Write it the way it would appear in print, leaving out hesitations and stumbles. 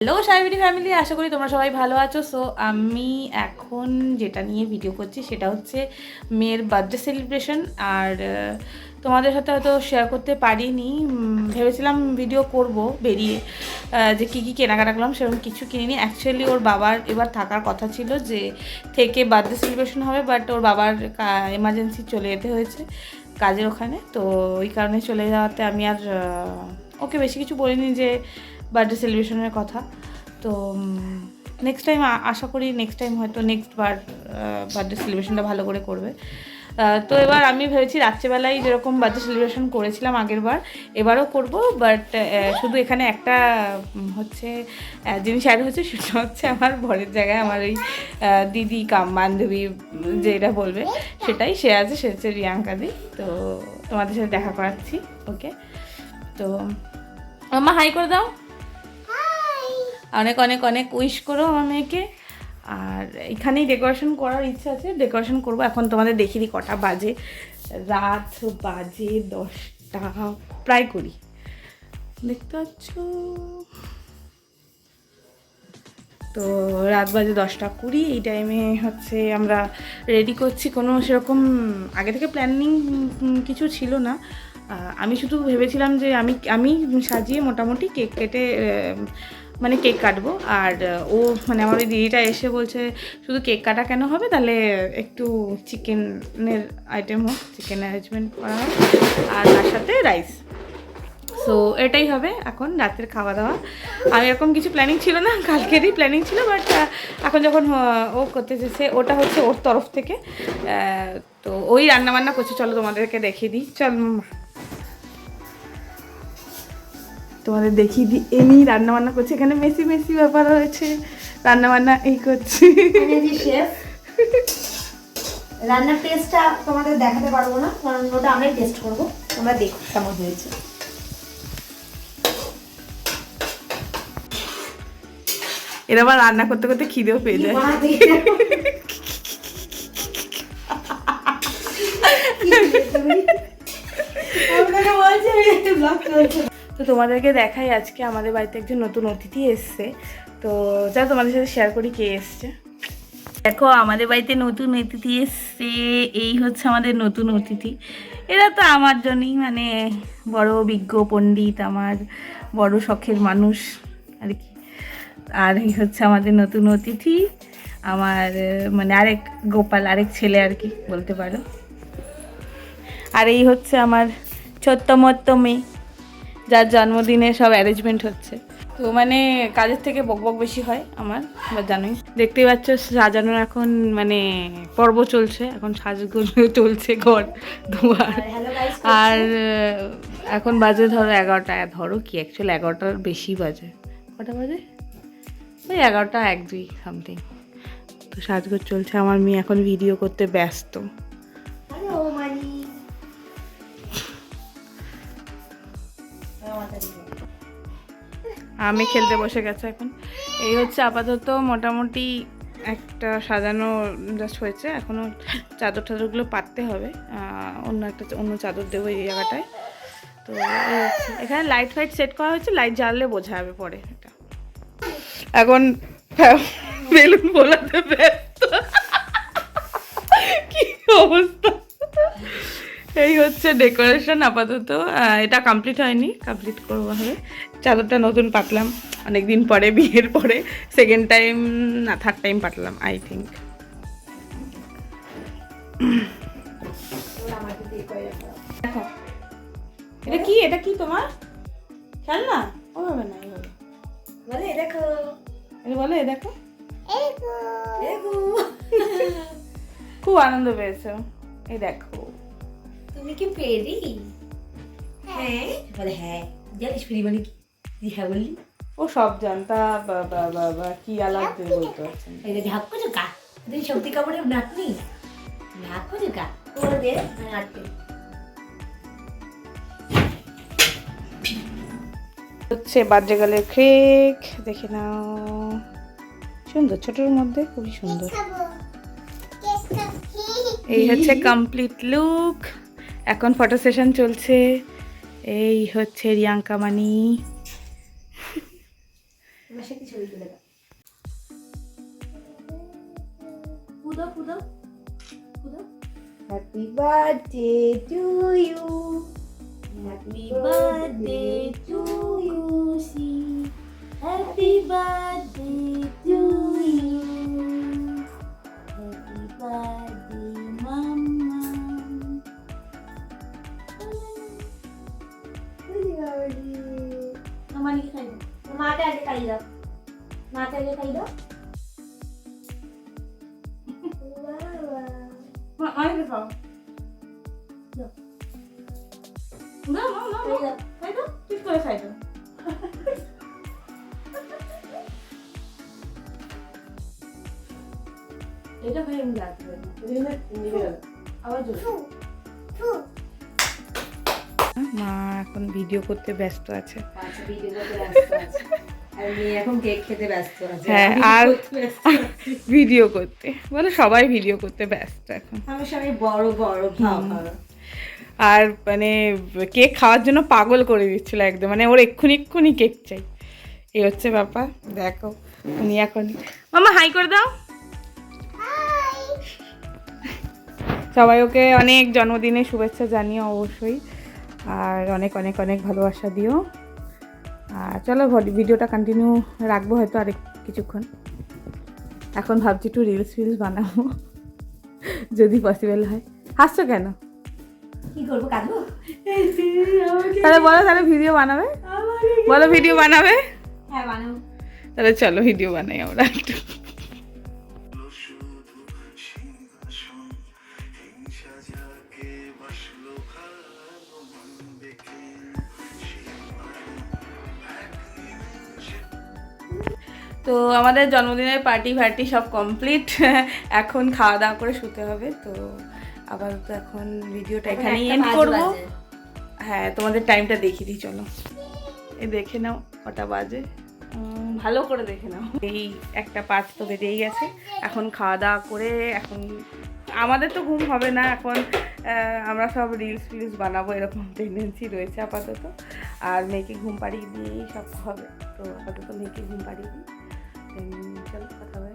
Hello সাইবিডি family, আশা করি তোমরা সবাই ভালো আছো। সো আমি এখন যেটা নিয়ে ভিডিও করছি সেটা হচ্ছে মেয়ের বার্থডে সেলিব্রেশন। আর তোমাদের সাথে হয়তো শেয়ার করতে পারিনি, ভেবেছিলাম ভিডিও করব বেরিয়ে যে কী কী কেনাকাটা করলাম, সেরকম কিছু কিনিনি। অ্যাকচুয়ালি ওর বাবার এবার থাকার কথা ছিল যে থেকে বার্থডে সেলিব্রেশন হবে, বাট ওর বাবার এমার্জেন্সি চলে যেতে হয়েছে কাজের ওখানে। তো ওই কারণে চলে যাওয়াতে আমি আর ওকে বেশি কিছু বলিনি যে বার্থডে সেলিব্রেশনের কথা। তো নেক্সট টাইম আশা করি নেক্সট টাইম হয়তো নেক্সট বার বার্থডে সেলিব্রেশনটা ভালো করে করবে। তো এবার আমি ভেবেছি রাত্রেবেলায় যেরকম বার্থডে সেলিব্রেশন করেছিলাম আগের বার, এবারও করব। বাট শুধু এখানে একটা হচ্ছে জিনিস অ্যাড হচ্ছে, সেটা হচ্ছে আমার বরের জায়গায় আমার ওই দিদি কাম বান্ধবী যেটা বলবে সেটাই সে আছে, সে হচ্ছে রিয়াঙ্কা দি। তো তোমাদের সাথে দেখা করাচ্ছি ওকে। তো মামা হাই করে দাও, অনেক অনেক অনেক উইশ করো আমার মেয়েকে। আর এখানেই ডেকোরেশন করার ইচ্ছা আছে, ডেকোরেশন করবো। এখন তোমাদের দেখিয়ে দিই কটা বাজে। রাত বাজে 10টা প্রায় 20, দেখতে পাচ্ছ। তো রাত বাজে 10টা 20। এই টাইমে হচ্ছে আমরা রেডি করছি। কোনো সেরকম আগে থেকে প্ল্যানিং কিছু ছিল না। আমি শুধু ভেবেছিলাম যে আমি সাজিয়ে মোটামুটি কেক কেটে মানে কেক কাটবো। আর ও মানে আমার ওই দিদিটা এসে বলছে শুধু কেক কাটা কেন হবে, তাহলে একটু চিকেনের আইটেম হোক, চিকেন অ্যারেঞ্জমেন্ট করা হয়, আর তার সাথে রাইস। সো এটাই হবে এখন রাতের খাওয়া দাওয়া। আমি এরকম কিছু প্ল্যানিং ছিল না, কালকেরই প্ল্যানিং ছিল, বাট এখন যখন ও করতে চেয়েছে, ওটা হচ্ছে ওর তরফ থেকে। তো ওই রান্নাবান্না করছে, চলো তোমাদেরকে দেখিয়ে দিই। চল তোমাদের দেখিয়ে দিই। এমনি রান্নাবান্না করছে, এখানে মেসি মেসি ব্যাপার হয়েছে, রান্নাবান্না এই করছি। শেফ রান্নার টেস্টটা তোমাদের দেখাতে পারবো না, কারণ ওটা আমরাই টেস্ট করবো। তোমরা দেখো কেমন হয়েছে। এরা আবার রান্না করতে করতে খিদেও পেয়ে যায়। তো তোমাদেরকে দেখাই, আজকে আমাদের বাড়িতে একজন নতুন অতিথি এসছে। তো চলো তোমাদের সাথে শেয়ার করি কে এসছে। দেখো আমাদের বাড়িতে নতুন অতিথি এসছে, এই হচ্ছে আমাদের নতুন অতিথি। এরা তো আমার জন্যই মানে বড় বিজ্ঞ পণ্ডিত, আমার বড় শখের মানুষ আর কি। আর এই হচ্ছে আমাদের নতুন অতিথি, আমার মানে আরেক গোপাল, আরেক ছেলে আর কি বলতে পারো। আর এই হচ্ছে আমার ছোট্ট মত্ত মেয়ে, যার জন্মদিনে সব অ্যারেঞ্জমেন্ট হচ্ছে। তো মানে কাজের থেকে বকবক বেশি হয় আমার, বা জানোই, দেখতেই পাচ্ছ সাজানোর এখন মানে পর্ব চলছে, এখন সাজগুলো চলছে ঘর দুয়ার। আর এখন বাজে ধরো 11টা, ধরো কি অ্যাকচুয়ালি 11টার বেশি বাজে। কটা বাজে? ওই 11টা 1-2 সামথিং। তো সাজগোজ চলছে, আমার মেয়ে এখন ভিডিও করতে ব্যস্ত। আমি খেলতে বসে গেছে এখন। এই হচ্ছে আপাতত মোটামুটি একটা সাজানো জাস্ট হয়েছে, এখনও চাদর টাদরগুলো পাততে হবে। অন্য চাদর দেবো এই জায়গাটায়। তো এখানে লাইট ফাইট সেট করা হয়েছে, লাইট জ্বাললে বোঝা যাবে পরে। এটা এখন বেলুন বোলাতে ব্যস্ত, কি অবস্থা। এই হচ্ছে ডেকোরেশন আপাতত। এটা কমপ্লিট হয়নি, কমপ্লিট করবো হবে। চাদরটা নতুন পাতলাম অনেকদিন পরে, বিয়ের পরে সেকেন্ড টাইম না থার্ড টাইম পাতলাম আই থিঙ্ক। দেখো এটা কি, এটা কি তোমার খেলনা? ওভাবে না, এইভাবে বলে দেখো, এটা বলো এ দেখো। খুব আনন্দ পেয়েছো, এই দেখো। তুমি কি পেরি? হ্যাঁ বলে হ্যাঁ। জানিস পেরি মানে কি? হ্যাঁ বললি। ও সব জানতা, বাবা বাবা কি আলাদা বলতে পারছেন। এই যে ঢাক করছো কা, তুই শক্তি কাপড়ের নাতনি ঢাক করছো কা, করে দে আটকে। হচ্ছে বার্থডে কেক, দেখে নাও, সুন্দর, ছোটোর মধ্যে খুবই সুন্দর। এই হচ্ছে কমপ্লিট লুক। এখন ফটো সেশন চলছে। এই হচ্ছে রিয়াঙ্কা মানি, তোমার সাথে ছবি তুলে দাও। পুদো পুদো পুদো। Happy birthday to you, happy birthday to you সি, happy birthday to you, happy birthday mama. মামাকে খাই দাও, মাকে আগে খাই দাও, মাকে আগে খাই দাও। অনেক খাও দাও। না না না খাই দাও। খাই দাও, ঠিক করে খাই দাও। এটা খাই আমি রাখতে পারি না, আবার জোরে। মা এখন ভিডিও করতে ব্যস্ত আছে। আচ্ছা, ভিডিও করতে ব্যস্ত আছে। আর মেয়ে এখন কেক খেতে ব্যস্ত আছে। হ্যাঁ, আমি আর করতে ব্যস্ত আছি। ভিডিও করতে বলে সবাই ভিডিও করতে ব্যস্ত এখন। আমার সবাই বড় বড় খাওয়া খাওয়া। আর মানে কেক খাওয়ার জন্য পাগল করে দিচ্ছিল একদম, মানে ওর এক্ষুনি কেক চাই। এই হচ্ছে ব্যাপার। দেখো উনি এখন মামা হাই করে দাও। সবাই ওকে অনেক জন্মদিনের শুভেচ্ছা জানিও অবশ্যই, আর অনেক অনেক অনেক ভালোবাসা দিও। আর চলো ভিডিওটা কন্টিনিউ রাখবো হয়তো আরেক কিছুক্ষণ। এখন ভাবছি একটু রিলস বানাবো যদি পসিবল হয়। হাসছো কেন? কি করবো, কাঁদবো? তাহলে বলো, তাহলে ভিডিও বানাবে, বলো ভিডিও বানাবে। হ্যাঁ বানাবো। তাহলে চলো ভিডিও বানাই আমরা একটু। তো আমাদের জন্মদিনের পার্টি সব কমপ্লিট। এখন খাওয়া দাওয়া করে শুতে হবে। তো আপাতত এখন ভিডিওটা এখানেই এন্ড করবো। হ্যাঁ, তোমাদের টাইমটা দেখিয়ে দিই, চলো এই দেখে নাও কটা বাজে, ভালো করে দেখে নাও। এই 1:05 তো বেজেই গেছে। এখন খাওয়া দাওয়া করে এখন আমাদের তো ঘুম হবে না, এখন আমরা সব রিলস বানাবো এরকম টেন্ডেন্সি রয়েছে আপাতত। আর মেয়েকে ঘুম পাড়িয়ে দিয়েই সব হবে। তো আপাতত মেয়েকে ঘুম পাড়িয়ে দিই, চলো কথা হবে।